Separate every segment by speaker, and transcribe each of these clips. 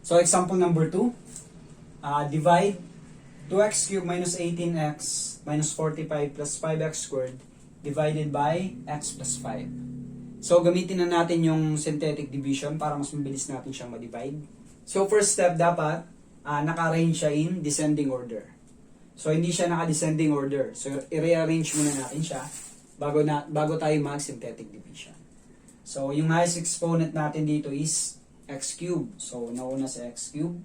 Speaker 1: So example number 2, divide 2x cubed minus 18x minus 45 plus 5x squared divided by x plus 5. So gamitin na natin yung synthetic division para mas mabilis natin siyang ma-divide. So first step, dapat naka-arrange siya in descending order. So hindi siya naka-descending order. So i-rearrange muna natin siya bago tayo mag-synthetic division. So yung highest exponent natin dito is x cubed. So nauna sa x cubed.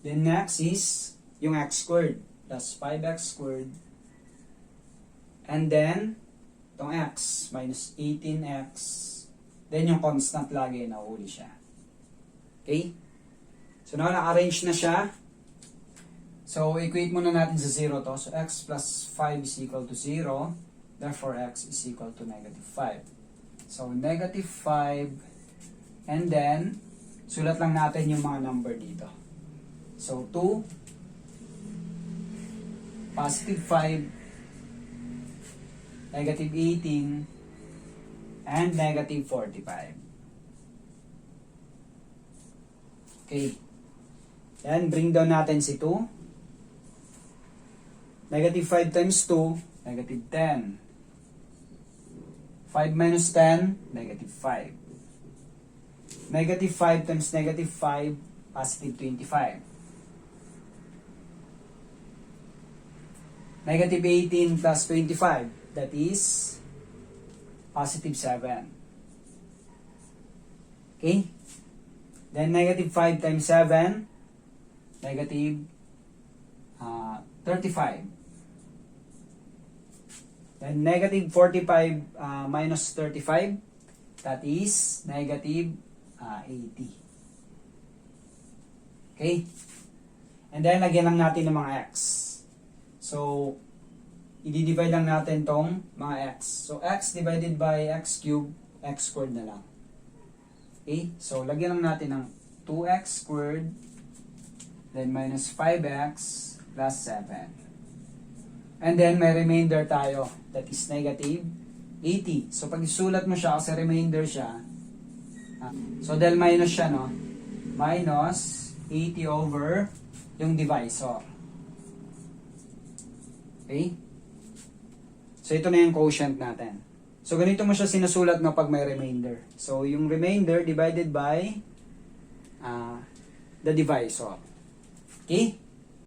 Speaker 1: Then next is yung x squared plus 5x squared. And then itong x minus 18x. Then yung constant lagi na uli siya. Okay? So now na-arrange na siya. So equate muna natin sa 0 to. So x plus 5 is equal to 0. Therefore x is equal to negative 5. So negative 5. And then sulat lang natin yung mga number dito. So 2, positive 5, negative 18, and negative 45. Okay. Then, bring down natin si 2. Negative 5 times 2, negative 10. 5 minus 10, negative 5. Negative 5 times negative 5, positive 25. Negative 18 plus 25, that is positive 7. Okay? Then negative 5 times 7, negative 35. Then negative 45 minus 35, that is negative 80. Okay? And then lagyan lang natin ng mga x. So, i-divide lang natin tong mga x. So, x divided by x cubed, x squared na lang. Okay? So, lagyan lang natin ng 2x squared, then minus 5x plus 7. And then, may remainder tayo. That is negative 80. So, pag isulat mo siya, kasi remainder siya, so, dahil minus siya, no? Minus 80 over yung divisor. Okay? So, ito na yung quotient natin. So, ganito mo siya sinusulat na pag may remainder. So, yung remainder divided by the divisor. Okay?